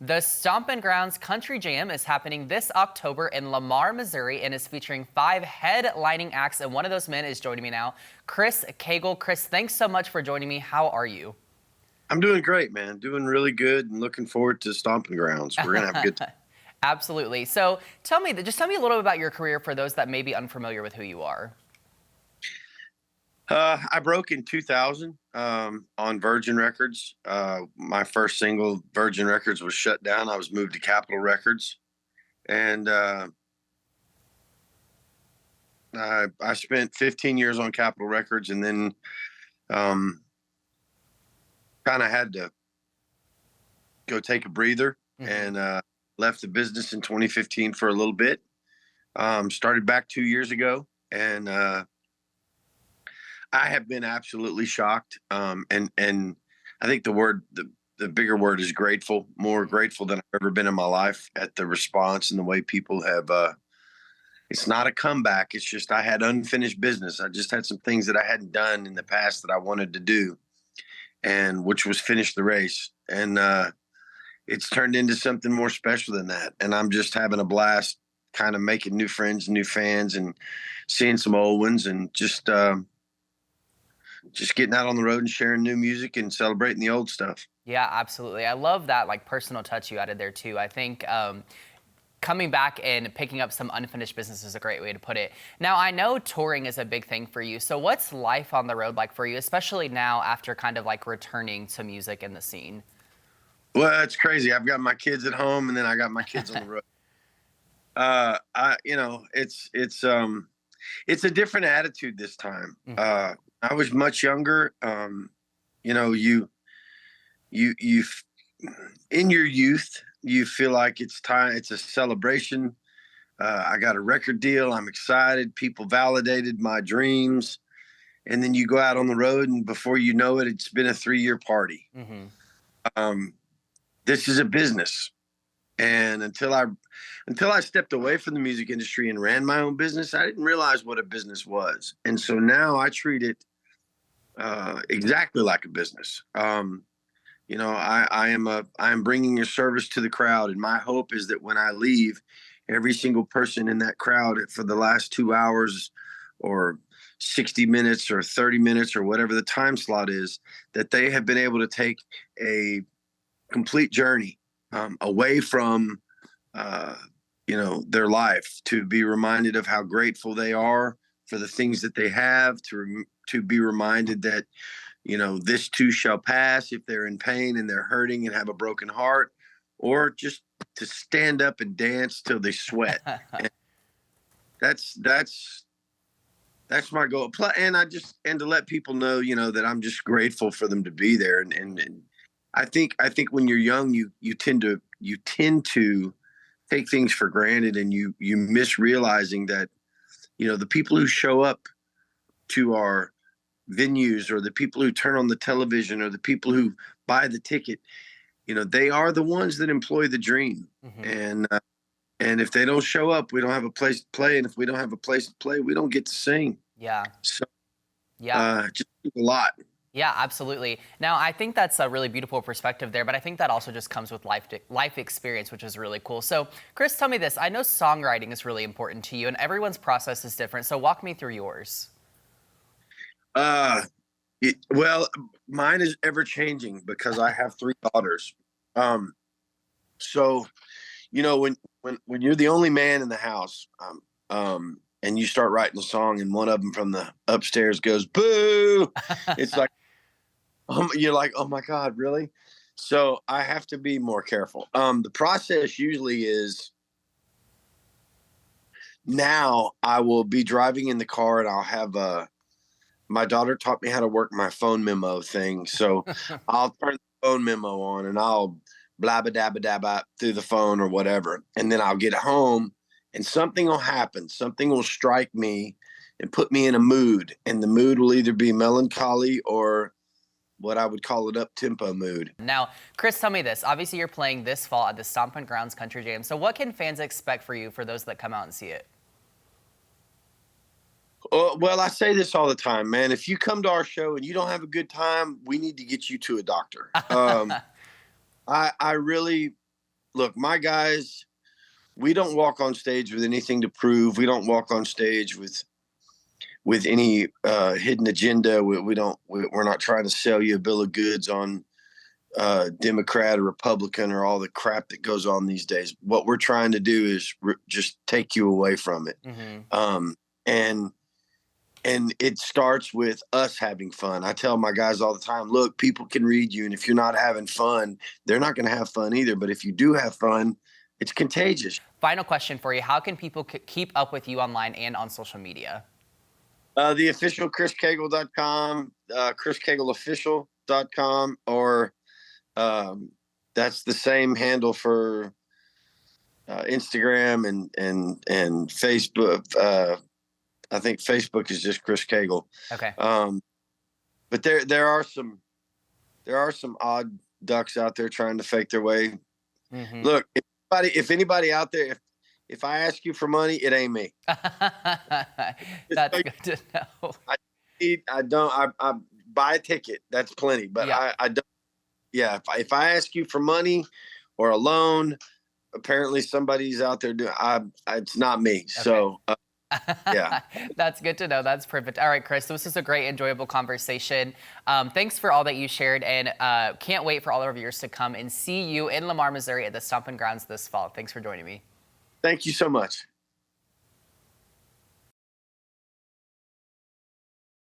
The Stompin Grounds Country Jam is happening this October in Lamar, Missouri, and is featuring 5 headlining acts, and one of those men is joining me now, Chris Cagle. Chris, thanks so much for joining me. How are you? I'm doing great, man. Doing really good and looking forward to Stompin' Grounds. We're gonna have a good time. Absolutely. So just tell me a little bit about your career for those that may be unfamiliar with who you are. I broke in 2000 on Virgin Records. My first single, Virgin Records, was shut down. I was moved to Capitol Records, and I spent 15 years on Capitol Records, and then kind of had to go take a breather and left the business in 2015 for a little bit. Started back 2 years ago, and I have been absolutely shocked. And I think the bigger word is grateful, more grateful than I've ever been in my life at the response and the way people have, it's not a comeback. It's just, I had unfinished business. I just had some things that I hadn't done in the past that I wanted to do, and which was finish the race. And, it's turned into something more special than that. And I'm just having a blast kind of making new friends, new fans, and seeing some old ones, and just getting out on the road and sharing new music and celebrating the old stuff. Yeah, absolutely. I love that personal touch you added there too. I think coming back and picking up some unfinished business is a great way to put it. Now, I know touring is a big thing for you. So what's life on the road like for you, especially now after kind of returning to music and the scene? Well, it's crazy. I've got my kids at home, and then I got my kids on the road. It's a different attitude this time. I was much younger. You in your youth, you feel like it's time. It's a celebration. I got a record deal. I'm excited. People validated my dreams. And then you go out on the road, and before you know it, it's been a 3-year party. This is a business. And until I stepped away from the music industry and ran my own business, I didn't realize what a business was. And so now I treat it exactly like a business. I am bringing a service to the crowd, and my hope is that when I leave, every single person in that crowd for the last 2 hours or 60 minutes or 30 minutes or whatever the time slot is, that they have been able to take a complete journey away from their life, to be reminded of how grateful they are for the things that they have, to be reminded that this too shall pass if they're in pain and they're hurting and have a broken heart, or just to stand up and dance till they sweat. And that's my goal. And to let people know that I'm just grateful for them to be there. And I think when you're young, you tend to take things for granted, and you miss realizing that the people who show up to our venues, or the people who turn on the television, or the people who buy the ticket, they are the ones that employ the dream. And if they don't show up, we don't have a place to play, and if we don't have a place to play, we don't get to sing. Yeah. So just a lot. Yeah, absolutely. Now, I think that's a really beautiful perspective there, but I think that also just comes with life experience, which is really cool. So, Chris, tell me this. I know songwriting is really important to you, and everyone's process is different. So walk me through yours. Well, mine is ever changing because I have 3 daughters. So, when you're the only man in the house, and you start writing a song, and one of them from the upstairs goes, "Boo!" It's like, you're like, "Oh my God, really?" So I have to be more careful. The process usually is, now I will be driving in the car, and I'll have my daughter taught me how to work my phone memo thing. So I'll turn the phone memo on, and I'll blabba dabba dabba through the phone or whatever. And then I'll get home, and something will happen. Something will strike me and put me in a mood. And the mood will either be melancholy or what I would call an up-tempo mood. Now, Chris, tell me this. Obviously, you're playing this fall at the Stompin Grounds Country Jam. So what can fans expect for you for those that come out and see it? Well, I say this all the time, man. If you come to our show and you don't have a good time, we need to get you to a doctor. I really look, my guys, we don't walk on stage with anything to prove. We don't walk on stage with any hidden agenda. We're not trying to sell you a bill of goods on Democrat or Republican or all the crap that goes on these days. What we're trying to do is just take you away from it. And it starts with us having fun. I tell my guys all the time, look, people can read you, and if you're not having fun, they're not going to have fun either. But if you do have fun, it's contagious. Final question for you. How can people keep up with you online and on social media? The official ChrisCagle.com, ChrisCagleOfficial.com, or that's the same handle for Instagram and Facebook. I think Facebook is just Chris Cagle. Okay. But there are some odd ducks out there trying to fake their way. Look, if anybody out there, if I ask you for money, it ain't me. That's good to know. I buy a ticket. That's plenty. But Yeah. I don't. Yeah. If I ask you for money or a loan, apparently somebody's out there doing. It's not me. Okay. So. Yeah. That's good to know. That's perfect. All right, Chris, this is a great, enjoyable conversation. Thanks for all that you shared, and can't wait for all of yours to come and see you in Lamar, Missouri at the Stompin Grounds this fall. Thanks for joining me. Thank you so much.